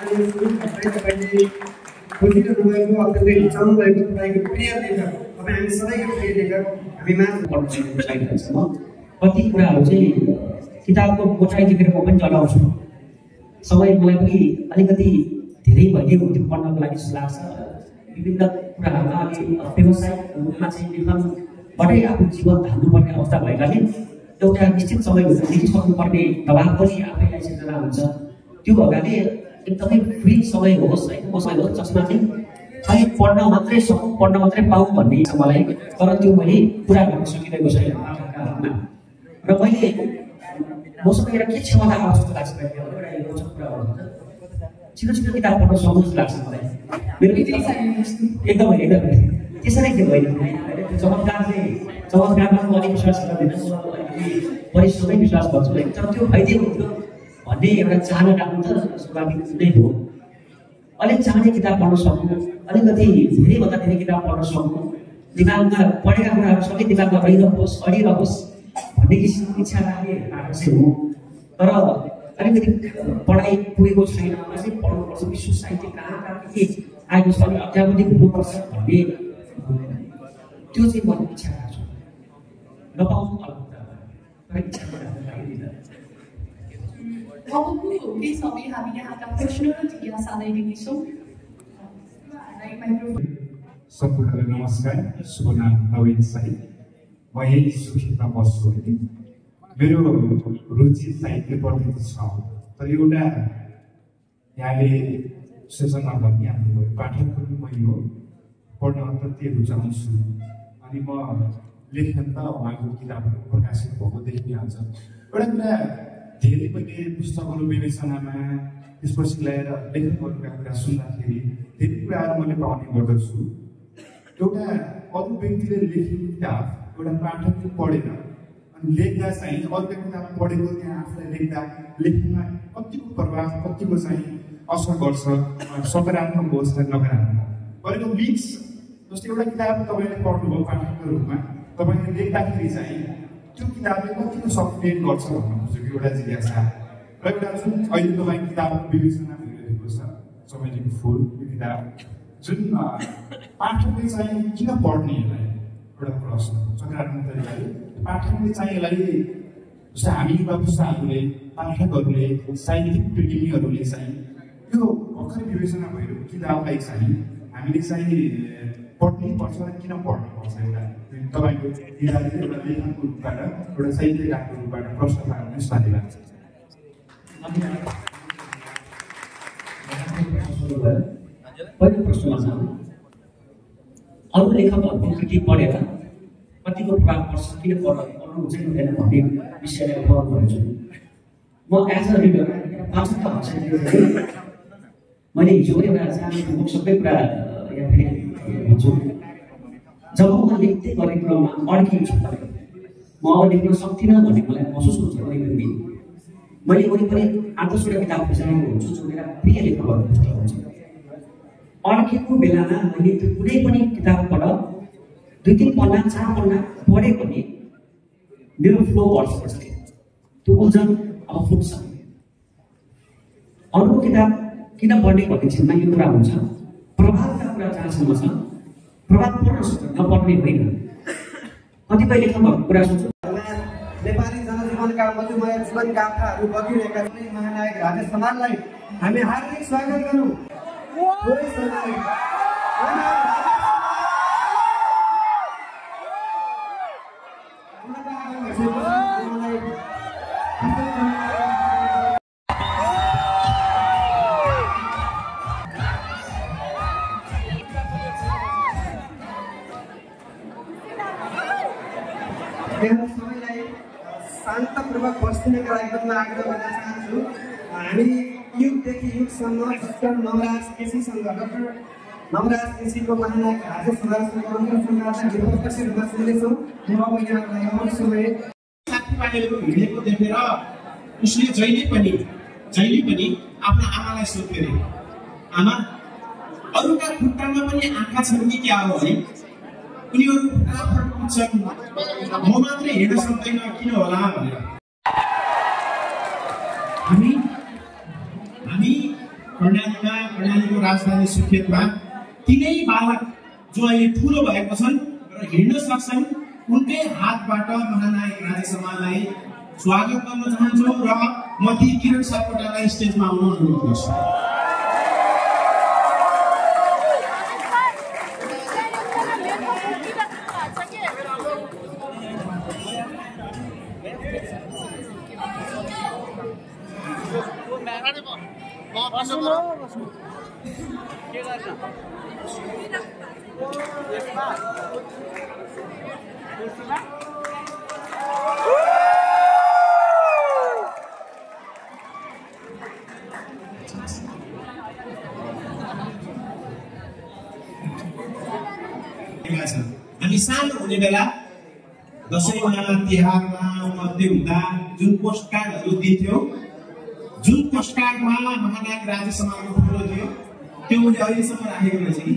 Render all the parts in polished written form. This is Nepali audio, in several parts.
आजले तपाईँले खोजिरहनु भएको अत्यन्तै हिचाउनु भएको तपाईँको प्रिय लेखक तपाईँ हामी सबैको प्रिय लेखक हामी माझ पढ्न छ। कति कुराहरू चाहिँ किताबको कोठाइ टिपेर म पनि चलाउँछु। समय मलाई पनि अलिकति धेरै भइदिएको हुन्थ्यो पढ्नको लागि जस्तो लाग्छ। विभिन्न कुराहरूमा व्यवसायिक रूपमा चाहिँ लेखनबाटै आफ्नो जीवन धान्नुपर्ने अवस्था भएकाले एउटा निश्चित समयभित्र लेखिसक्नुपर्ने दबाब पनि आफैलाई सिर्जना हुन्छ। त्यो भएकाले एकदमै फ्री समय होस् होइन म समय होस् जसमा चाहिँ खालि पढ्न मात्रै पाऊँ भन्ने छ मलाई। तर त्यो मैले पुरा गर्न सकिरहेको छैन पाठकहरूमा। र मैले मसँग एउटा के क्षमता आवश्यक लाग्छ छिटो छिटो किताब पढ्न सक्नु जस्तो लाग्छ मलाई। मेरो एकदमै त्यसरी के होइन चमत्कारमा म अलिक विश्वास गर्दिनँ, परिश्रमै विश्वास गर्छु है। तर त्यो भइदिएको थियो भन्ने एउटा चाहना राख्नु त स्वाभाविक नै हो। अलिक चाहने किताब पढ्न सक्नु, अलिकति धेरैभन्दा धेरै किताब पढ्न सक्नु, दिमागमा पढेका कुराहरू सबै दिमागमा रहिरहोस् अडिरहोस् भन्ने किसिमको इच्छा राख्ने पाठक चाहिँ हो। तर अलिकति पढाइ पुगेको छैन, अझै पढ्नुपर्छ, विश्व साहित्य कहाँ के आएको छ भने अध्यापनिक हुनुपर्छ भन्ने त्यो चाहिँ म इच्छा राख्छु। नपाउनु तर इच्छा केही समय हामी यहाँका प्रश्न र जिज्ञासालाई लिनेछौँ। सम्पूर्णलाई नमस्कार। शुभ नाम नवीन साई। म यही सुखेतमा बस्छु होइन। मेरो रुचि साहित्यप्रति छ, तर एउटा यहाँले सूचना भनिहाल्नु भयो पाठक पनि मै हो, पढ्न अत्यन्तै रुचाउँछु। अनि म लेखन त उहाँको किताबहरू प्रकाशित भएको देखिहाल्छ। एउटा कुरा धेरै मैले पुस्तकहरू विवेचनामा त्यसपछि ल्याएर लेखकहरूका कुरा सुन्दाखेरि धेरै कुराहरू मैले पाउने गर्दछु। एउटा अरू व्यक्तिले लेखेको किताब एउटा पाठकले पढेर अनि लेख्दा चाहिँ अर्को किताब पढेको त्यहाँ आफूलाई लेख्दा लेख्नमा कतिको प्रभाव कतिको चाहिँ असर गर्छ, सकारात्मक होस् या नकारात्मक गरेको मिक्स। जस्तै एउटा किताब तपाईँले पढ्नुभयो पाठकको रूपमा, तपाईँले लेख्दाखेरि चाहिँ त्यो किताबले कतिको सपोर्ट गर्छ भन्नु खोजेको एउटा जिज्ञासा र एउटा जुन अहिले तपाईँको किताबको विवेचना भइरहेको छ समयको फुल यो किताब जुन पाठकले चाहिँ किन पढ्ने यसलाई एउटा प्रश्न सकारात्मक तरिकाले पाठकले चाहिँ यसलाई जस्तै हामी युवा पुस्ताहरूले पाठकहरूले साहित्यिक प्रेमीहरूले चाहिँ यो भर्खर विवेचना भइरहेको किताबलाई चाहिँ हामीले चाहिँ पढ्नै पर्छ र किन पढ्नुपर्छ एउटा तपाईँको एउटा लेखनको रूपबाट एउटा साहित्यकारको रूपबाट प्रश्न पार्नुहोस् धन्यवाद। पहिलो प्रश्नमा छ अरू लेखकहरूको कृति पढेर कतिको प्रभाव पर्छ, किन पढ्नु चाहिँ हुँदैन भन्ने विषयलाई उठाउनु भएको छु। म एज अ रिडर वास्तवमा मैले हिजो एउटा सानो सबै कुरा यहाँ फेरि भन्छु। जब म लेख्दै गरेको क्रममा अड्किन्छु, म अब लेख्न सक्दिनँ भन्ने मलाई महसुस हुन्छ। मैले वरिपरि 8-10वटा किताब बुझाएको हुन्छु जो मेरा प्रिय लेखकहरूको पुस्तक हुन्छ। अड्केको बेलामा मैले कुनै पनि किताबबाट 2-3 पन्ना 4 पन्ना पढे पनि मेरो फ्लो बढ्छ। त्यो उल्झन अब फुट्छ। अरू किताब किन पढ्ने भन्ने चिजमा यो कुरा हुन्छ। प्रभावका कुरा जहाँसम्म छ प्रभाव पर्न सक्छ, नपर्ने होइन। कतिपय लेखकहरूको कुरा सुन्छु। नेपाली जनजीवनका मधुमय जीवन गाथाहरू बगिरहेका महानायक राजेश समानलाई हामी हार्दिक स्वागत गरौँ। सबैलाई शान्तपूर्वक बस्दिनको लागि पनि आग्रह गर्न चाहन्छु। हामी युगदेखि युगसम्म डाक्टर नवराज केसीको महानायक राजेश समाजको अन्तर्संघातलाई रूपमा सुन्दैछौँ। म यहाँलाई अमर समय साथीभाइहरूको भिडेको देखेर उसले जहिले पनि आफ्नो आमालाई सोध्थे रे, आमा अरूका खुट्टामा पनि आँखा छन् कि क्या हो है, उनीहरू फटाफट पुग्छन्, म मात्रै हिँड्न सक्दैन किन होला भनेर। हामी कर्णालीको राजधानी सुर्खेतमा तिनै बालक जो अहिले ठुलो भएको छन् र हिँड्न सक्छन् उनकै हातबाट महानायक राजे समाजलाई स्वागत गर्न चाहन्छु र म ती किरण सापकोटालाई स्टेजमा आउन अनुरोध गर्छु। हामी सानो हुने बेला दसैँमा तिहारमा मध्य हुँदा जुन पोस्ट कार्डहरू दिन्थ्यौ, जुन पोस्ट कार्डमा महानायक राजे समाजको फोटो थियो त्यो मैले अहिलेसम्म राखेको रहेछ कि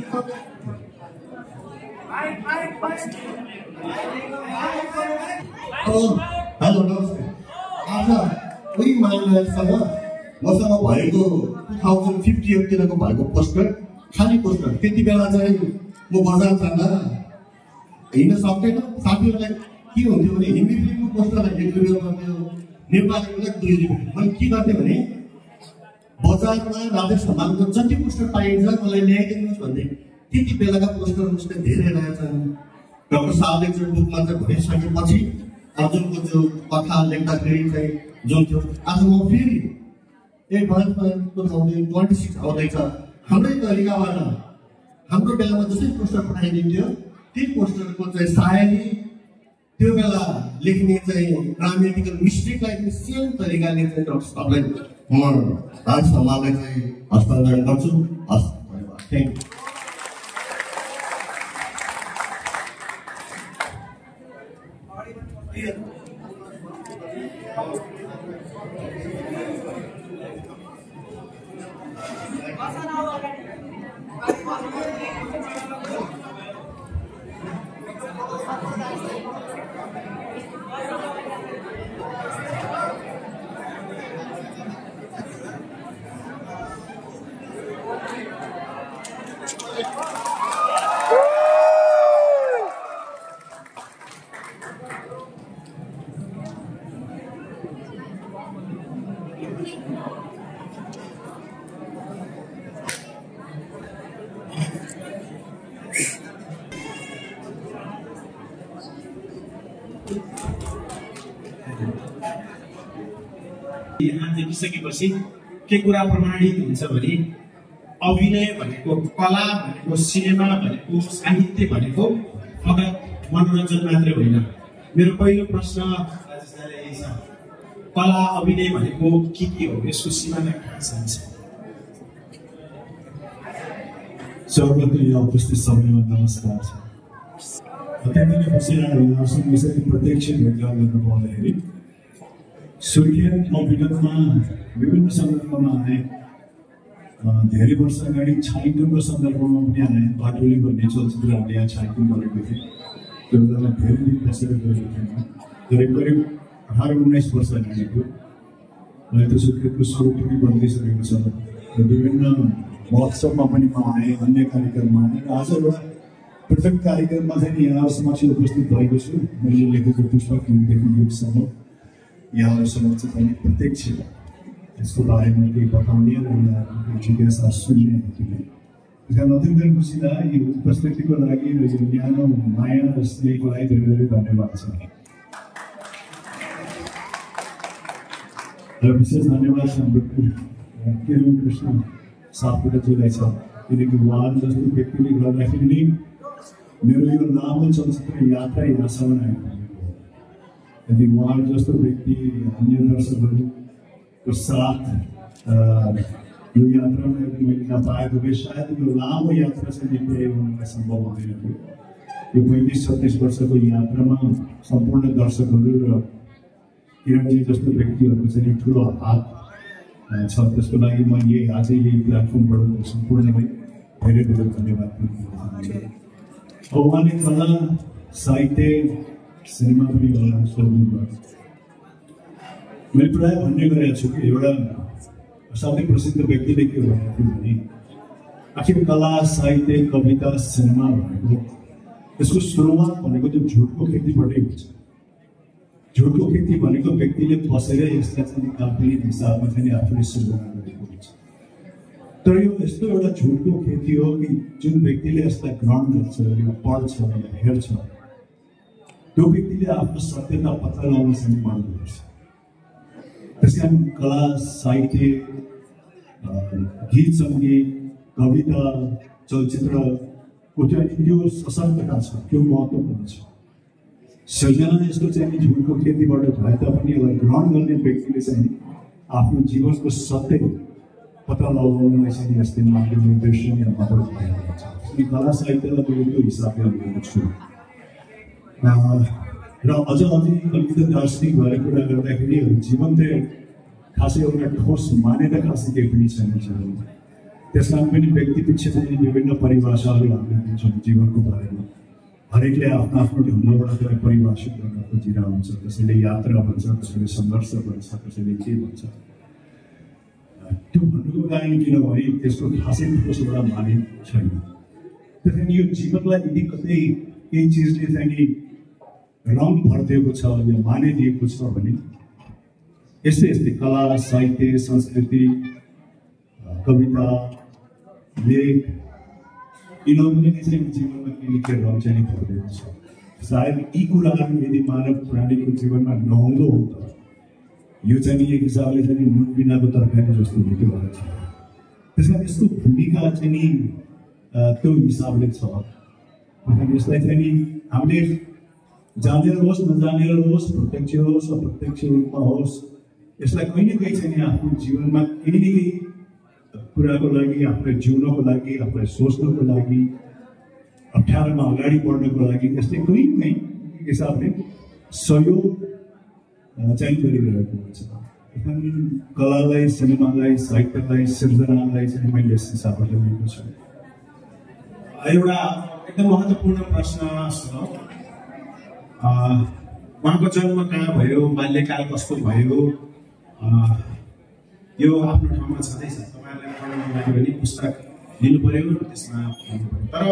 हेलो नमस्ते। आज कोही महानायकसँग मसँग भएको 2058 भएको पोस्टर खाली पोस्टर त्यति बेला चाहिँ म बजार जाँदा हिँड्न सक्दैन। साथीहरूलाई के हुन्थ्यो भने हिन्दी फिल्मको पोस्टरलाई 1 रुपियाँ गर्थ्यो, नेपालीलाई 2 रुपियाँ। मैले के गर्थेँ भने बजारमा राजेश हमालको जति पोस्टर पाइन्छ मलाई ल्याइदिनुहोस् भन्थे। त्यति बेलाका पोस्टर उसले धेरै रहेछन्। डाक्टर साहबले बुकमा चाहिँ भनिसकेपछि अर्जुनको जो कथा लेख्दाखेरि चाहिँ जुन थियो आज म फेरि 2026 आउँदैछ हाम्रै तरिकाबाट हाम्रो बेलामा जसरी पोस्टर पठाइदिन्थ्यो त्यही पोस्टरको चाहिँ सायरी त्यो बेला लेख्ने चाहिँ ग्रामेटिकल मिस्टेकलाई पनि सेम तरिकाले चाहिँ डाक्टर साहबलाई म राज समाजलाई चाहिँ हस्तान्तरण गर्छु। हस्, धन्यवाद, थ्याङ्क यू। यहाँ देखिसकेपछि के कुरा प्रमाणित हुन्छ भने अभिनय भनेको, कला भनेको, सिनेमा भनेको, साहित्य भनेको फकत मनोरञ्जन मात्रै होइन। मेरो पहिलो प्रश्न राजेशजीलाई यही छ, कला अभिनय भनेको के हो, यसको सिमाना कहाँ जान्छ? सर्वत्र यहाँ उपस्थित सबैमा नमस्कार छ। अत्यन्तै नै खुसी लाग्यो यहाँसँग यसरी प्रत्यक्ष भेटघाट गर्न पाउँदाखेरि। सुर्खेत म विगतमा विभिन्न सन्दर्भमा आएँ। धेरै वर्ष अगाडि छायाङ्कनको सन्दर्भमा पनि आएँ। बाटोली भन्ने चलचित्र हामीले यहाँ छायाङ्कन गरेको थिएँ। त्यो बेलामा धेरै दिन बसेर गएको थिएन, करिब 18-19 वर्ष अगाडिको। अहिले त सुर्खेतको स्वरूप पनि बदलिसकेको छ र विभिन्न महोत्सवमा पनि म आएँ, अन्य कार्यक्रममा आएँ र आज एउटा पृथक कार्यक्रममा चाहिँ यहाँ समक्ष उपस्थित भएको छु। मैले लेखेको पुस्तक युगदेखि युगसम्म यहाँ समक्ष पनि प्रत्यक्ष यसको बारेमा केही बताउने र यहाँहरूको जिज्ञासा सुन्ने हेतुले। त्यस कारण अत्यन्तै खुसी लाग्यो। यो उपस्थितिको लागि र यो न्यानो माया र स्नेहको लागि धेरै धेरै धन्यवाद छ। र विशेष धन्यवाद हाम्रो किरण कृष्ण सापकोटाजीलाई छ, किनकि उहाँ जस्तो व्यक्तिले गर्दाखेरि नै मेरो यो लामो चलचित्र यात्रा यहाँसम्म आइपुग्यो। यदि उहाँ जस्तो व्यक्ति अन्य दर्शकहरूको साथ यो यात्रामा यदि मैले नपाएको भए सायद यो लामो यात्रा चाहिँ निकै हुनलाई सम्भव हुँदैन थियो। यो 35-36 वर्षको यात्रामा सम्पूर्ण दर्शकहरू र किरणजी जस्तो व्यक्तिहरूको चाहिँ ठुलो हात छ। त्यसको लागि म आज यही प्लेटफर्मबाट सम्पूर्णमै धेरै धेरै धन्यवाद दिन चाहन्छु। उहाँले कला, साहित्य, सिनेमा पनि सोध्नुभयो। मैले प्रायः भन्ने गरेको छु कि एउटा असाध्यै प्रसिद्ध व्यक्तिले के भनेको थियो भने आखिर कला साहित्य कविता सिनेमा भनेको यसको सुरुवात भनेको त्यो झुटको खेतीबाटै हुन्छ। झुटको खेती भनेको व्यक्तिले बसेर यसलाई चाहिँ काल्पनिक हिसाबमा चाहिँ आफूले सृजना गरेको हुन्छ। तर यो यस्तो एउटा झुटको खेती हो कि जुन व्यक्तिले यसलाई ग्रहण गर्छ, यो पढ्छ, हेर्छ, त्यो व्यक्तिले आफ्नो सत्यता पत्ता लगाउन चाहिँ मद्दत गर्छ। त्यस कारण कला साहित्य गीत सङ्गीत कविता चलचित्रको त्यो सशक्तता छ, त्यो महत्त्वपूर्ण छ। सृजना यस्तो चाहिँ झुटको खेतीबाट भए तापनि यसलाई ग्रहण गर्ने व्यक्तिले चाहिँ आफ्नो जीवनको सत्य पत्ता लगाउनलाई चाहिँ यस्तै माध्यम निर्देशन या मद्दत भइरहेको छ। कला साहित्यलाई मैले त्यो हिसाबले लिएको छु। र अझै अलिकति दार्शनिक भएर कुरा गर्दाखेरि जीवन चाहिँ खासै एउटा ठोस मान्यता खासै केही पनि छैन जीवनमा। त्यस कारण पनि व्यक्ति पछि चाहिँ विभिन्न परिभाषाहरू हामीले दिन्छौँ जीवनको बारेमा। हरेकले आफ्नो आफ्नो ढङ्गबाट त्यसलाई परिभाषित गर्न खोजिरहेको हुन्छ। कसैले यात्रा भन्छ, कसैले सङ्घर्ष भन्छ, कसैले के भन्छ। त्यो भन्नुको कारण किनभने त्यसको खासै ठोस एउटा माने छैन। त्यस कारण यो जीवनलाई यदि कतै केही चिजले चाहिँ रङ भरिदिएको छ या माने दिएको छ भने यस्तै यस्तै कला साहित्य संस्कृति कविता लेख यिनीहरूले चाहिँ जीवनमा केही न केही रङ चाहिँ भरिदिएको छ। सायद यी कुराहरू यदि मानव प्राणीको जीवनमा नहुँदो हो त यो चाहिँ एक हिसाबले चाहिँ नुन बिनाको तरकारी जस्तो हुन्थ्यो होला छ। त्यस कारण यसको भूमिका चाहिँ त्यो हिसाबले छ। यसलाई चाहिँ हामीले जानेर होस् नजानेर होस् प्रत्यक्ष होस् अप्रत्यक्ष रूपमा होस् यसलाई कहीँ न कहीँ चाहिँ आफ्नो जीवनमा केही न केही कुराको लागि आफूलाई जिउनको लागि आफूलाई सोच्नको लागि अप्ठ्यारोमा अगाडि बढ्नको लागि यसले कहीँ न कहीँ हिसाबले सहयोग चाहिँ गरिरहेको हुन्छ। कलालाई सिनेमालाई साहित्यलाई सृजनालाई चाहिँ मैले यस हिसाबले लिएको छु। एउटा एकदम महत्त्वपूर्ण प्रश्न सुनौ। उहाँको जन्म कहाँ भयो, बाल्यकाल कस्तो भयो, यो आफ्नो ठाउँमा छँदैछ। तपाईँहरूलाई पढ्नु लागि भने पुस्तक लिनु पर्यो, त्यसमा पढ्नु पर्यो। तर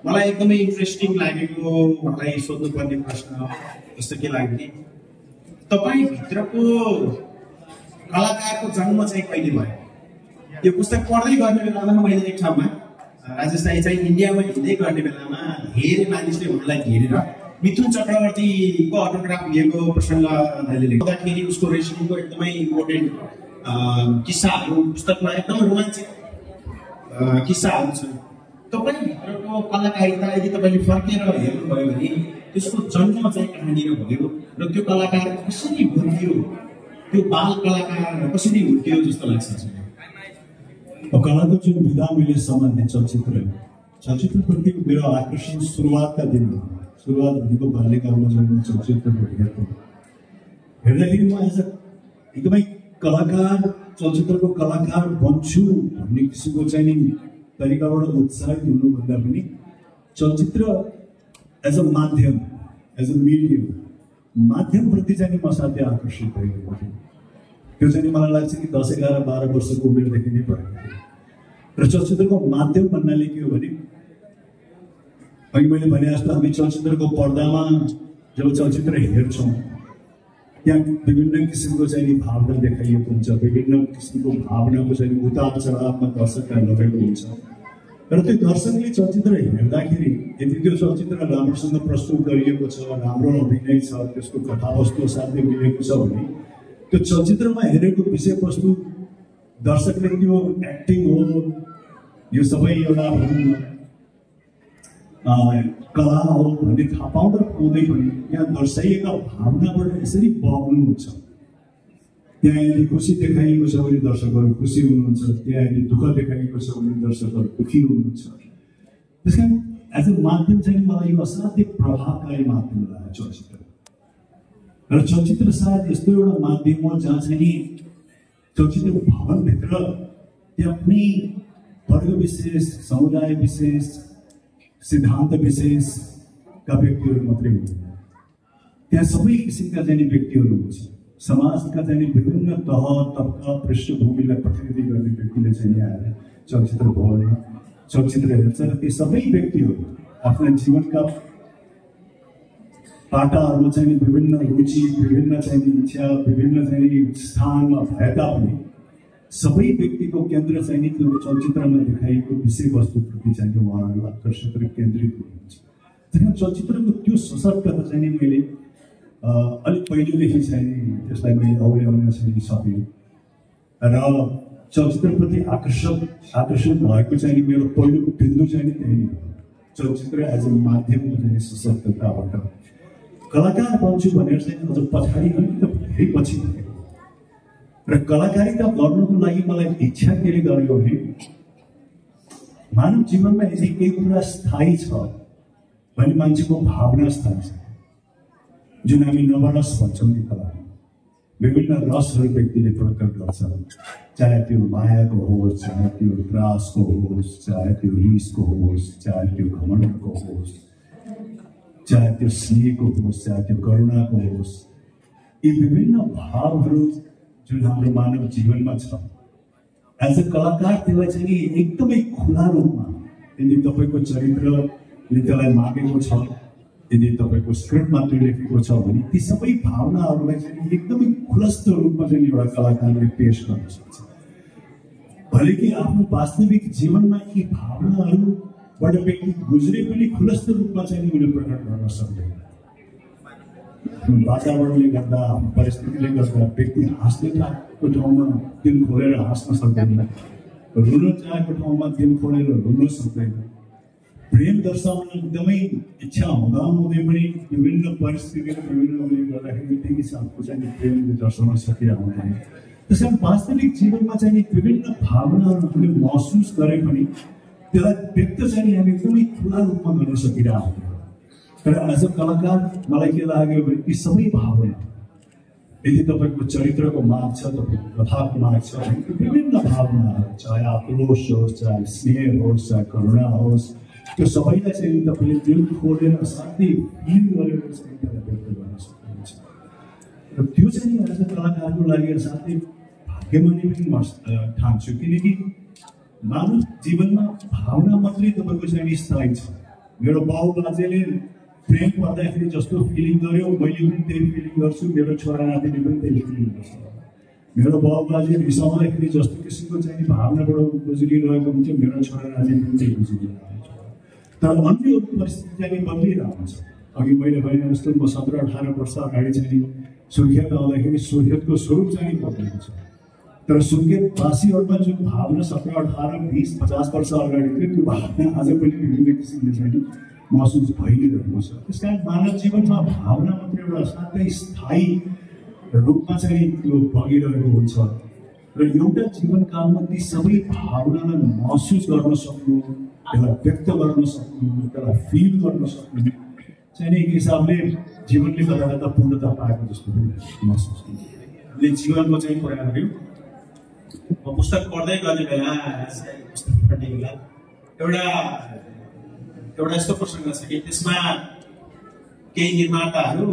मलाई एकदमै इन्ट्रेस्टिङ लागेको उहाँलाई सोध्नुपर्ने प्रश्न जस्तो के लाग्यो कि तपाईँभित्रको कलाकारको जन्म चाहिँ कहिले भयो? यो पुस्तक पढ्दै गर्ने बेलामा मैले एक ठाउँमा राजेश राई चाहिँ इन्डियामा हिँड्दै गर्ने बेलामा धेरै मानिसले उहाँलाई घेरेर मिथुन चक्रवर्तीको अटोग्राफ लिएको प्रसङ्ग लेख्दाखेरि उसको रेसिपीको एकदमै इम्पोर्टेन्ट किस्साहरू पुस्तकमा एकदम रोमाञ्चित किस्साहरू छन्। तपाईँभित्रको कलाकारिता यदि तपाईँले फर्केर हेर्नुभयो भने त्यसको जन्म चाहिँ कहाँनिर भयो र त्यो कलाकार कसरी हुर्कियो, त्यो बाल कलाकार कसरी हुर्कियो जस्तो लाग्छ। कलाको जुन विधा मैले सम्बन्धित चलचित्रप्रति मेरो आकर्षण सुरुवातका दिनमा सुरुवात भनेको बाल्यकालमा जब म चलचित्रको हेर्दाखेरि म एज एकदमै कलाकार चलचित्रको कलाकार बन्छु भन्ने किसिमको चाहिँ तरिकाबाट उत्साहित हुनुभन्दा पनि चलचित्र एज अ माध्यम एज अ मिडियम माध्यमप्रति चाहिँ म साथै आकर्षित भइरहेको थिएँ। त्यो चाहिँ मलाई लाग्छ कि 10, 11, 12 वर्षको उमेरदेखि नै भएको थियो। र चलचित्रको माध्यम भन्नाले के हो भने अघि मैले भने जस्तो हामी चलचित्रको पर्दामा जब चलचित्र हेर्छौँ त्यहाँ विभिन्न किसिमको चाहिँ भावना देखाइएको हुन्छ, विभिन्न किसिमको भावनाको चाहिँ उतार चढावमा दर्शकलाई लगेको हुन्छ। र त्यो दर्शकले चलचित्र हेर्दाखेरि यदि त्यो चलचित्र राम्रोसँग प्रस्तुत गरिएको छ, राम्रो अभिनय छ, त्यसको कथावस्तु साथै मिलेको छ भने त्यो चलचित्रमा हेरेको विषयवस्तु दर्शकले त्यो एक्टिङ हो यो सबै एउटा कला हो भन्ने थाहा पाउँदा पाउँदै पनि यहाँ दर्शाइएका भावनाबाट यसरी बग्नुहुन्छ। त्यहाँ यदि खुसी देखाइएको छ भने दर्शकहरू खुसी हुनुहुन्छ, त्यहाँ यदि दुःख देखाइएको छ भने दर्शकहरू दुःखी हुनुहुन्छ। त्यस कारण एज अ माध्यम चाहिँ मलाई यो असाध्यै प्रभावकारी माध्यम लाग्यो चलचित्र। र चलचित्र सायद यस्तो एउटा माध्यम हो जहाँ चाहिँ चलचित्र भवनभित्र त्यहाँ कुनै वर्ग विशेष समुदाय विशेष सिद्धान्त विशेषका व्यक्तिहरू मात्रै हुँदैन, त्यहाँ सबै किसिमका चाहिँ व्यक्तिहरू हुन्छ, समाजका चाहिँ विभिन्न तह तबका पृष्ठभूमिलाई प्रतिनिधि गर्ने व्यक्तिले चाहिँ आएर चलचित्र भवनमा चलचित्र हेर्छ र ती सबै व्यक्तिहरू आफ्ना जीवनका पाटाहरूमा चाहिँ विभिन्न रुचि विभिन्न चाहिँ इच्छा विभिन्न चाहिँ स्थानमा भए तापनि सबै व्यक्तिको केन्द्र चाहिँ त्यो चलचित्रमा देखाइएको विषयवस्तुप्रति चाहिँ उहाँहरू आकर्षित र केन्द्रित हुनुहुन्छ। त्यही चलचित्रको त्यो सशक्तता चाहिँ मैले अलिक पहिलेदेखि चाहिँ त्यसलाई मैले अवल्याउन चाहिँ सकेँ र चलचित्रप्रति आकर्षित भएको चाहिँ मेरो पहिलो बिन्दु चाहिँ त्यही चलचित्र एज अ माध्यमको चाहिँ सशक्तताबाट कलाकार बन्छु भनेर चाहिँ अझ पछाडि अलिकति धेरै पछि र कलाकारिता गर्नुको लागि मलाई इच्छा के गर्यो भने मानव जीवनमा यदि केही कुरा स्थायी छ भने मान्छेको भावना स्थायी छ, जुन हामी नवरस भन्छौँ नि कलामा विभिन्न रसहरू व्यक्तिले प्रकट गर्छ, चाहे त्यो मायाको होस्, चाहे त्यो त्रासको होस्, चाहे त्यो रिसको होस्, चाहे त्यो घमण्डको होस्, चाहे त्यो स्नेहको होस्, चाहे त्यो करुणाको होस्। यी विभिन्न भावहरू जुन हाम्रो मानव जीवनमा छ एज अ कलाकार त्यसलाई चाहिँ एकदमै खुला रूपमा यदि तपाईँको चरित्रले त्यसलाई मागेको छ, यदि तपाईँको स्क्रिप्टमा त्यो लेखेको छ भने ती सबै भावनाहरूलाई चाहिँ एकदमै खुलस्त रूपमा चाहिँ एउटा कलाकारले पेश गर्न सक्छ। भले कि आफ्नो वास्तविक जीवनमा यी भावनाहरूबाट व्यक्ति गुज्रे पनि खुलस्त रूपमा चाहिँ उनीहरूले प्रकट गर्न सक्दैन। वातावरणले गर्दा आफ्नो परिस्थितिले गर्दा व्यक्ति हाँस्ने चाहेको ठाउँमा दिल खोलेर हाँस्न सक्दैन, रुन चाहेको ठाउँमा दिल खोलेर रुन सक्दैन। प्रेम दर्शाउन एकदमै इच्छा हुँदै पनि विभिन्न परिस्थिति र विभिन्न गर्दाखेरि त्यही हिसाबको चाहिँ प्रेमले दर्शाउन सकिरहेको हुँदैन। त्यसै कारण वास्तविक जीवनमा चाहिँ विभिन्न भावनाहरू हामीले महसुस गरे पनि त्यसलाई व्यक्त चाहिँ हामी एकदमै खुला रूपमा गर्न सकिरहेको हुँदैन। तर एज अ कलाकार मलाई के लाग्यो भने यी सबै भावना यदि तपाईँको चरित्रको माग छ, तपाईँको कथाको माग छ भने विभिन्न भावनाहरू चाहे आक्रोश होस्, चाहे स्नेह होस्, चाहे करुणा होस्, त्यो सबैलाई चाहिँ तपाईँले दिल खोलेर साथै फिल गरेर चाहिँ त्यसलाई व्यक्त गर्न सक्नुहुन्छ। र त्यो चाहिँ एज अ कलाकारको लागि साथै भाग्यमानी पनि म ठान्छु, किनकि मानव जीवनमा भावना मात्रै तपाईँको चाहिँ स्थायी छ। मेरो बाउ बाजेले प्रेम पर्दाखेरि जस्तो फिलिङ गर्यो मैले पनि त्यही फिलिङ गर्छु, मेरो छोरा नातिले पनि त्यही फिलिङ गर्छ। मेरो बाउ बाजे रिसाउँदाखेरि जस्तो किसिमको चाहिँ भावनाबाट गुज्रिरहेको हुन्छ, मेरो छोरा नातिले पनि त्यही गुज्रिरहेको हुन्छ। तर अन्य परिस्थिति चाहिँ बदलिरहेको हुन्छ। अघि मैले भने जस्तो म 17-18 वर्ष अगाडि चाहिँ सुर्खेत आउँदाखेरि सुर्खेतको स्वरूप चाहिँ बदलेको छ, तर सुर्खेतवासीहरूमा जुन भावना 17, 18, 20, 50 वर्ष अगाडि थियो त्यो भावना आज पनि विभिन्न किसिमले चाहिँ महसुस भइरहेको छ। त्यस कारण मानव जीवनमा भावना मात्र एउटा साथै स्थायी रूपमा चाहिँ त्यो बगिरहेको हुन्छ र एउटा जीवनकालमा ती सबै भावनालाई महसुस गर्न सक्नु, त्यसलाई व्यक्त गर्न सक्नु, त्यसलाई फिल गर्न सक्नु चाहिँ एक हिसाबले जीवनले गर्दा पूर्णता पाएको जस्तो पनि महसुस हुन्छ। हामीले जीवनको चाहिँ कुरा गऱ्यौँ। म पुस्तक पढ्दै गर्ने बेला पुस्तक पढ्ने बेला एउटा यस्तो प्रसङ्ग छ कि त्यसमा केही निर्माताहरू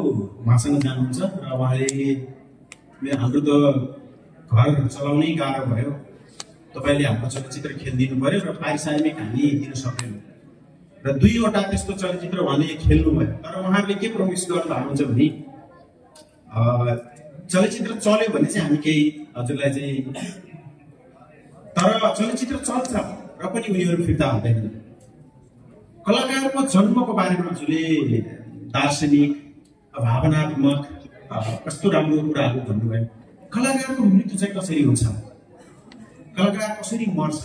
उहाँसँग जानुहुन्छ र उहाँले हाम्रो त घर चलाउनै गाह्रो भयो, तपाईँले हाम्रो चलचित्र खेलिदिनु पर्यो र पारिश्रमिक हामी दिन सक्दैनौँ र 2वटा त्यस्तो चलचित्र उहाँले खेल्नु भयो। तर उहाँहरूले के प्रमिस गर्नु भएको हुन्छ भने चलचित्र चल्यो भने चाहिँ हामी केही हजुरलाई चाहिँ, तर चलचित्र चल्छ र पनि उनीहरू फिर्ता हुँदैनन्। कलाकारको जन्मको बारेमा हजुरले दार्शनिक भावनात्मक कस्तो राम्रो कुराहरू भन्नुभयो। कलाकारको मृत्यु चाहिँ कसरी हुन्छ, कलाकार कसरी मर्छ,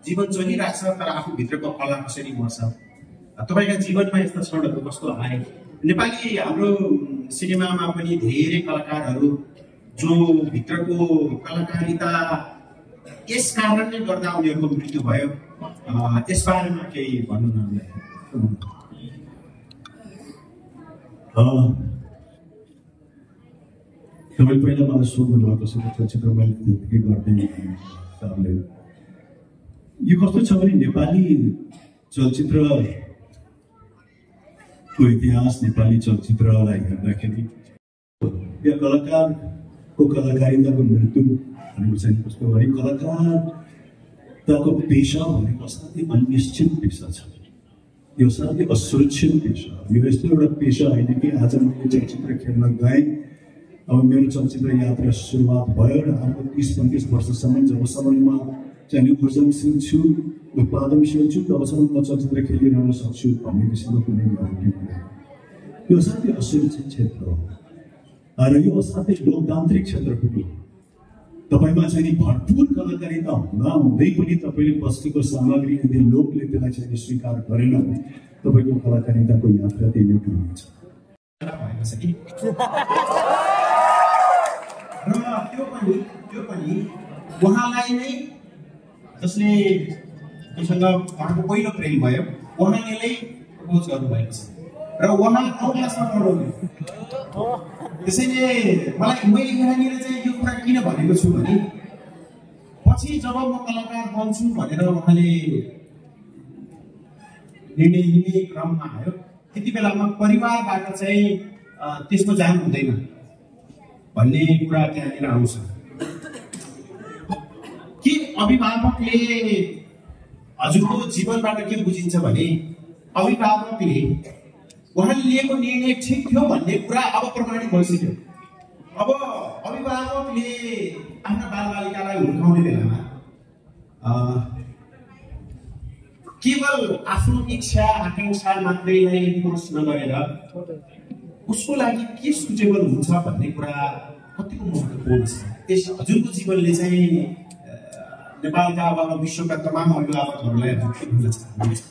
जीवन चलिरहेको छ तर आफूभित्रको कला कसरी मर्छ, तपाईँका जीवनमा यस्ता क्षणहरू कस्तो आए? नेपाली हाम्रो सिनेमामा पनि धेरै कलाकारहरू जो भित्रको कलाकारिता यस कारणले गर्दा उनीहरूको मृत्यु भयो, यस बारेमा केही भन्नु न? तपाईँ पहिला मलाई सोध्नु भयो कसैको चलचित्र मैले के गर्दै हिसाबले यो कस्तो छ भने नेपाली चलचित्रको इतिहास, नेपाली चलचित्रलाई हेर्दाखेरि या कलाकार को कलाकारिताको मृत्यु भनेको चाहिँ कस्तो भने कलाकारताको पेसा भनेको असाध्यै अनिश्चित पेसा छ, यो असाध्यै असुरक्षित पेसा। यो यस्तो एउटा पेसा होइन कि आज मैले चलचित्र खेल्न गएँ, अब मेरो चलचित्र यात्रा सुरुवात भयो र अर्को 30-35 वर्षसम्म जबसम्म म चाहिँ ऊर्जाशील छु, उत्पादनशील छु, तबसम्म म चलचित्र खेलिरहन सक्छु भन्ने किसिमको कुनै गारन्टी हुँदैन। यो असाध्यै असुरक्षित क्षेत्र हो र यो असाध्यै लोकतान्त्रिक क्षेत्र पनि हो। तपाईँमा चाहिँ भरपूर कलाकारिता हुँदा हुँदै पनि तपाईँले वस्तुको सामग्री यदि लोकले त्यसलाई चाहिँ स्वीकार गरेन भने तपाईँको कलाकारिताको यात्रा त्यही नै हुन्छ। र त्यो पनि उहाँलाई नै जसले उसँग उहाँको पहिलो प्रेम भयो उहाँले नै प्रपोज गर्नुभएको छ र उहाँ 9 क्लासमा पढाउने। त्यसैले मैले यहाँनिर चाहिँ यो कुरा किन भनेको छु भने पछि जब म कलाकार बन्छु भनेर उहाँले निर्णय लिने क्रममा आयो, त्यति बेलामा परिवारबाट चाहिँ त्यसको जान हुँदैन भन्ने कुरा त्यहाँनिर आउँछ। के अभिभावकले हजुरको जीवनबाट के बुझिन्छ भने अभिभावकले उहाँले लिएको निर्णय ठिक थियो भन्ने कुरा अब प्रमाणित भइसक्यो। अब अभिभावकले आफ्ना बालबालिकालाई हुर्काउने बेलामा केवल आफ्नो इच्छा आकांक्षा मात्रैलाई फोर्स नगरेर उसको लागि के सुटेबल हुन्छ भन्ने कुरा कतिको महत्त्वपूर्ण छ। त्यस हजुरको जीवनले चाहिँ नेपालका अब विश्वका तमाम अभिभावकहरूलाई के भन्न चाहनुहुन्छ?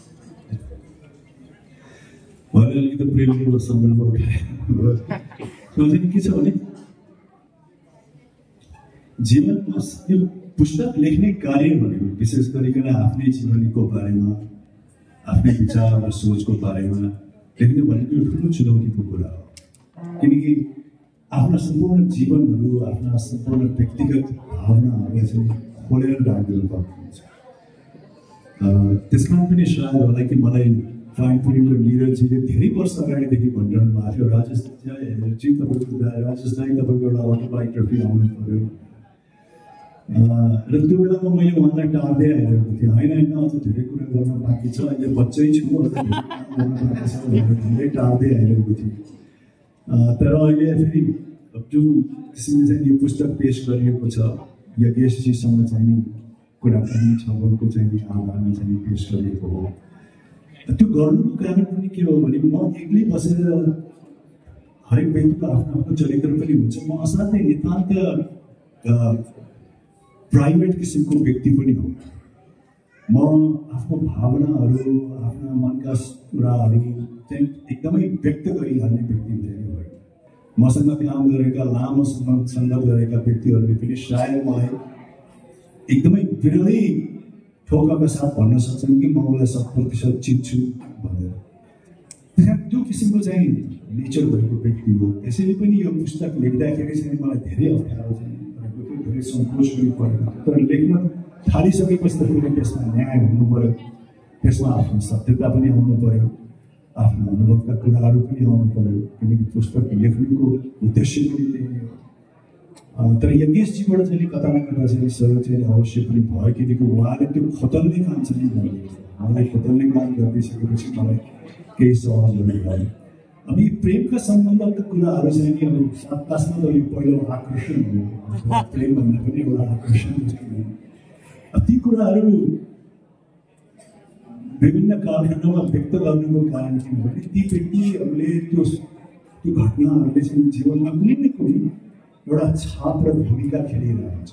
मैले अलिकति प्रेमको सन्दर्भ उठाएँ। के छ भने जीवनमा यो पुस्तक लेख्ने कार्य भनेको विशेष गरिकन आफ्नै जीवनीको बारेमा, आफ्नै विचार र सोचको बारेमा लेख्ने भनेको ठुलो चुनौतीको कुरा हो। किनकि आफ्ना सम्पूर्ण जीवनहरू, आफ्ना सम्पूर्ण व्यक्तिगत भावनाहरूलाई चाहिँ खोलेर राखिदिनु पर्ने हुन्छ। त्यसमा पनि सायद होला कि मलाई फाइन फिल्मको निरजीले धेरै वर्ष अगाडिदेखि भनिरहनु भएको थियो, राजेश दाई तपाईँको एउटा अटोबायोग्राफी आउनु पऱ्यो। र त्यो बेलामा मैले उहाँलाई टार्दै आइरहेको थिएँ, होइन अझ धेरै कुरा गर्न बाँकी छ, अहिले बच्चै छु, अझ धेरै टार्दै आइरहेको थिएँ। तर अहिले फेरि जुन किसिमले चाहिँ यो पुस्तक पेस गरिएको छ, यज्ञेशजीसँग चाहिँ कुराकानी छलफलको चाहिँ आधारमा चाहिँ पेस गरिएको हो। त्यो गर्नुको कारण पनि के हो भने म एक्लै बसेर हरेक व्यक्तिको आफ्नो आफ्नो चरित्र पनि हुन्छ। म असाध्यै नितान्त प्राइभेट किसिमको व्यक्ति पनि हो। म आफ्नो भावनाहरू, आफ्ना मनका कुराहरू चाहिँ एकदमै व्यक्त गरिहाल्ने व्यक्ति हुँदैन भयो। मसँग काम गरेका, लामो सङ्गत गरेका व्यक्तिहरूले पनि सायद मलाई एकदमै विरलै ठोकाका साथ भन्न सक्छन् कि म उसलाई 100% चिन्छु भनेर। त्यो किसिमको चाहिँ नेचर भएको व्यक्ति हो। त्यसैले पनि यो पुस्तक लेख्दाखेरि चाहिँ मलाई धेरै अप्ठ्यारो चाहिँ परेको थियो, धेरै सङ्कोच पनि परेको थियो। तर लेख्न थालिसकेपछि त फेरि त्यसमा न्याय हुनु पऱ्यो, त्यसमा आफ्नो सत्यता पनि आउनु पऱ्यो, आफ्नो अनुभवका कुराहरू पनि आउनु पऱ्यो। किनकि पुस्तक लेख्नुको उद्देश्य पनि त्यही हो। तर यज्ञेशजीबाट चाहिँ कता न कता चाहिँ सहयोग चाहिँ अवश्य पनि भयो, किनकि उहाँले त्यो खोतल्ने काम चाहिँ गर्नुभएको छ। मलाई खोतल्ने काम गरिसकेपछि मलाई केही सहजहरू भयो। अब यी प्रेमका सम्बन्धका कुराहरू चाहिँ नि अब 7 क्लासमा त यो पहिलो आकर्षण हो, प्रेम भन्दा पनि एउटा आकर्षण चाहिँ। ती कुराहरू विभिन्न कालखण्डमा व्यक्त गर्नुको कारण के हो भने ती व्यक्तिहरूले त्यो घटनाहरूले चाहिँ जीवनमा कुनै न कुनै एउटा छाप र भूमिका खेलिरहेको छ।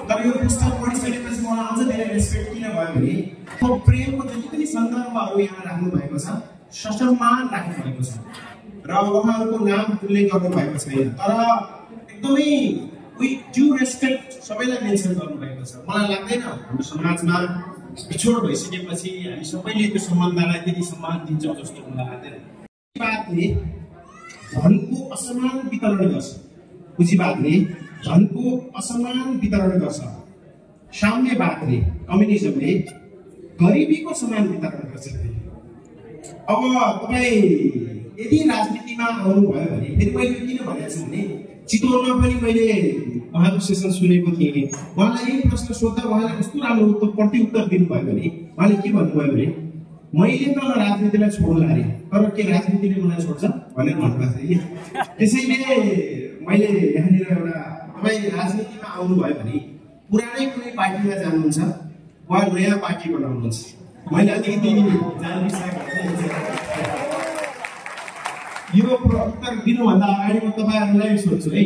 तर यो पुस्तक पढिसकेपछि मलाई अझ धेरै रेस्पेक्ट किन भयो भने प्रेमको जति पनि सन्दर्भहरू यहाँ राख्नु भएको छ, ससम्मान राख्नु भएको छ र उहाँहरूको नाम उल्लेख गर्नु भएको छैन। तर एकदमै विथ ड्यु रेस्पेक्ट सबैलाई मेन्सन गर्नुभएको छ। मलाई लाग्दैन हाम्रो समाजमा बिछोड भइसकेपछि हामी सबैले त्यो सम्बन्धलाई त्यति सम्मान दिन्छौँ जस्तो मलाई लाग्दैन। पुँजीवादले धनको असमान वितरण गर्छ, पुँजीवादले धनको असमान वितरण गर्छ। साम्यवादले, कम्युनिजमले गरिबीको समान वितरण गर्छ। अब तपाईँ यदि राजनीतिमा आउनुभयो भने फेरि मैले किन भनेको छु भने चितवनमा पनि मैले उहाँको सेसन सुनेको थिएँ। उहाँलाई यही प्रश्न सोद्धा उहाँले कस्तो राम्रो प्रत्युत्तर दिनुभयो भने उहाँले के भन्नुभयो भने मैले त राजनीतिलाई छोड्ला अरे तर के राजनीतिले मलाई छोड्छ भनेर भन्नुभएको थियो कि। त्यसैले मैले यहाँनिर एउटा तपाईँ राजनीतिमा आउनुभयो भने पुरानै कुनै पार्टीमा जानुहुन्छ वा नयाँ पार्टी बनाउनुहुन्छ। मैले अलिकति यो उत्तर दिनुभन्दा अगाडि म तपाईँहरूलाई सोध्छु है,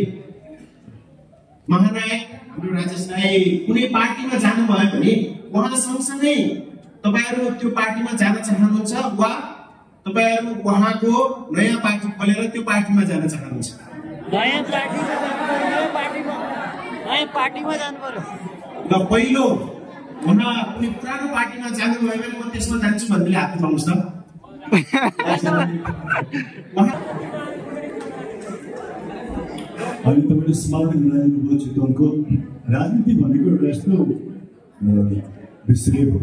महानायक हाम्रो राजेश राई कुनै पार्टीमा जानुभयो भने उहाँ सँगसँगै तपाईहरु त्यो पार्टीमा जान चाहनुहुन्छ वा तपाईहरु उहाँको नयाँ पार्टी खोलेर त्यो पार्टीमा जान चाहनुहुन्छ? नयाँ पार्टीमा जानु पर्यो। ल पहिलो उहाँ कुनै पुरानो पार्टीमा जानुभयो भने म त्यसमा जान्छु भन्नेले हात उठाउनुस् त। अहिले तपाईँले स्मरण गराउनुभयो चितवनको राजनीति भनेको एउटा यस्तो विषय हो।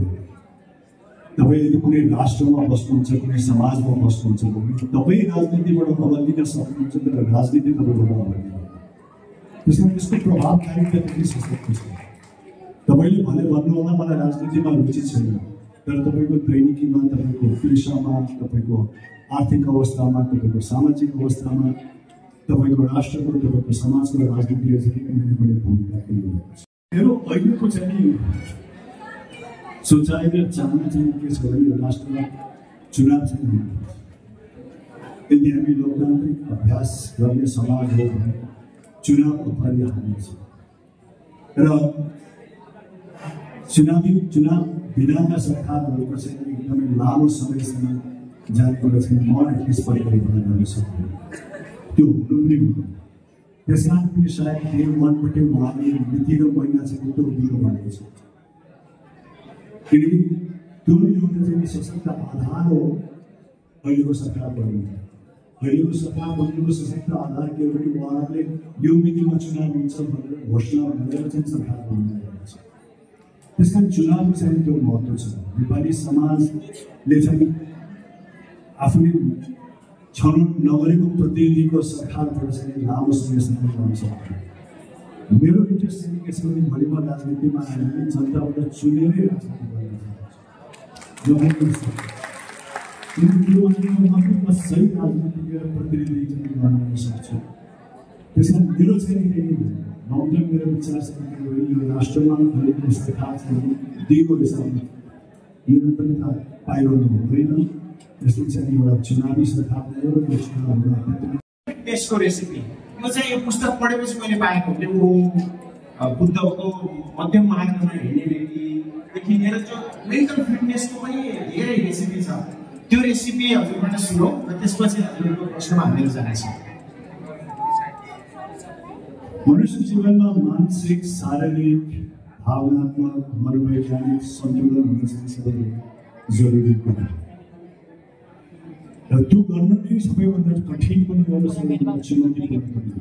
तपाईँ यदि कुनै राष्ट्रमा बस्नुहुन्छ कुनै समाजमा बस्नुहुन्छ भने तपाईँ राजनीतिबाट अवल्लिन सक्नुहुन्छ तर राजनीति तपाईँबाट अवल्लिन। त्यसमा त्यसको प्रभावकारिता त्यति सशक्त छ। तपाईँले भने भन्नु होला मलाई राजनीतिमा रुचि छैन तर तपाईँको दैनिकीमा तपाईँको पेसामा तपाईँको आर्थिक अवस्थामा तपाईँको सामाजिक अवस्थामा तपाईँको राष्ट्रको तपाईँको समाजको राजनीतिले चाहिँ कुनै न कुनै भूमिका खेलिरहेको छ। मेरो अहिलेको चाहिँ सोचाइ र चाहना चाहिँ के छ भने यो राष्ट्रमा चुनाव चाहिँ हुनुपर्छ। यदि हामी लोकतान्त्रिक अभ्यास गर्ने समाज हो भने चुनाव अपरिहार्य छ र चुनाव बिनाका सरकारहरूको चाहिँ एकदमै लामो समयसम्म जानेबाट चाहिँ एटलिस्ट परिकल्पना गर्न सक्दैन। त्यो हुनु पनि हुँदैन। त्यस कारण पनि सायद डे वानबाटै उहाँले मिति र महिना चाहिँ त्यो दिनु भनेको छ। किनकि त्यो एउटा चाहिँ सशक्त आधार हो अहिलेको सरकार बन्नु। अहिलेको सरकार बन्नुको सशक्त आधार के हो भने उहाँहरूले यो मितिमा चुनाव हुन्छ भनेर घोषणा गरेर चाहिँ सरकार बन्नुभएको छ। त्यस कारण चुनावको चाहिँ त्यो महत्त्व छ। नेपाली समाजले चाहिँ आफूले छनौट नगरेको प्रतिनिधिको सरकारबाट चाहिँ लामो समयसम्म गर्न सक्दैन। मेरो इन्ट्रेस्ट चाहिँ के छ भने भोलि म राजनीतिमा आएर पनि जनताबाट चुनेरै राजनीति गर्न चाहन्छु। त्यो मात्रै म सही राजनीतिक प्रतिनिधि चाहिँ गर्न सक्छु। त्यस कारण मेरो चाहिँ लङ टर्म मेरो विचार चाहिँ यो राष्ट्रमा अहिलेको सरकार चाहिँ दिएको हिसाबमा निरन्तरता पाइरहनु हुँदैन। यसले चाहिँ एउटा चुनावी सरकार त्यसको रेसिपी यो चाहिँ यो पुस्तक पढेपछि मैले पाएको हो। बुद्धको मध्यम मार्गमा हिँड्ने व्यक्तिदेखि लिएर जो मेन्टल फिटनेसको पनि धेरै रेसिपी छ। त्यो रेसिपी हजुरबाट सुनौ र त्यसपछि हजुरको प्रश्नमा हामीहरू जानेछौँ। मनुष्य जीवनमा मानसिक शारीरिक भावनात्मक मनोवैज्ञानिक सन्तुलन हुन चाहिँ सबैभन्दा जरुरी कुरा र त्यो गर्न नै सबैभन्दा कठिन पनि हो र सबैभन्दा चुनौतीपूर्ण पनि हो।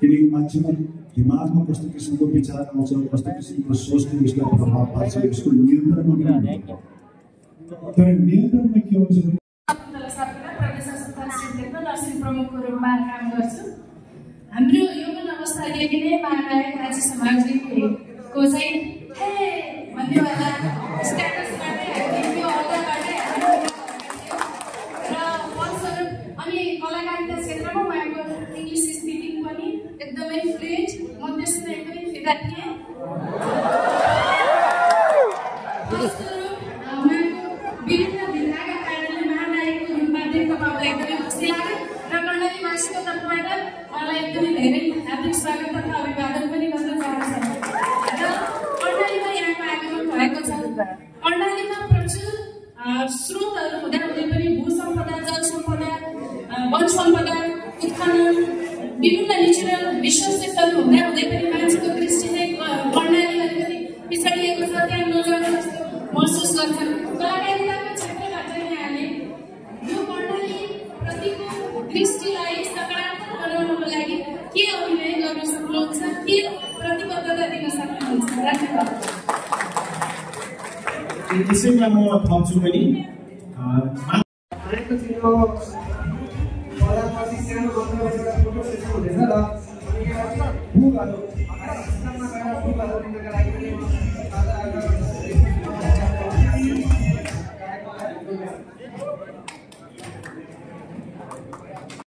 किनकि मान्छेमा दिमागमा कस्तो किसिमको विचार आउँछ कस्तो किसिमको सोचले उसलाई प्रभाव पार्छ यसको नियन्त्रणमा पनि तर नियन्त्रणमा के हुन्छ भने प्रमुखको रूपमा काम गर्छु। हाम्रो यौवन अवस्थादेखि नै महानायक राज्य समाजको चाहिँ हे भन्नेवाला स्ट्याटसबाटै हामी त्यो अड्डाबाटै र फलस्वरूप अनि कलाकारिता क्षेत्रमा उहाँको इङ्ग्लिस स्पिकिङ पनि एकदमै फ्लुएन्ट, म त्यसमा एकदमै फिदा थिएँ। फलस्वरूप उहाँको विभिन्न भिन्नताका कारणले महानायकको रूपमा देख्न पाउँदा एकदमै खुसी लाग्यो र कर्णालीवासीको तर्फबाट उहाँलाई एकदमै धेरै हार्दिक स्वागत तथा अभिवादन पनि गर्न चाहन्छु। र कर्णालीमा यहाँको आगमन भएको छ। कर्णालीमा प्रचुर स्रोतहरू हुँदाहुँदै पनि भू सम्पदा, जल सम्पदा, वन सम्पदा, उत्खनन, विभिन्न नेचुरल रिसोर्सेसहरू हुँदाहुँदै पनि मान्छेको दृष्टिले कर्णाली अलिकति पिछडिएको छ, त्यहाँ नजाने जस्तो महसुस गर्छन्। कलाकारिताको क्षेत्रबाट यहाँले यो कर्णाली प्रतिको दृष्टिलाई सकारात्मक बनाउनको लागि के अभिनय गर्न सक्नुहुन्छ, के प्रतिबद्धता दिन सक्नुहुन्छ? धन्यवाद। त्यसैमा म थप्छु पनि सानो फोटो सेसन हुँदैछ र लागि पनि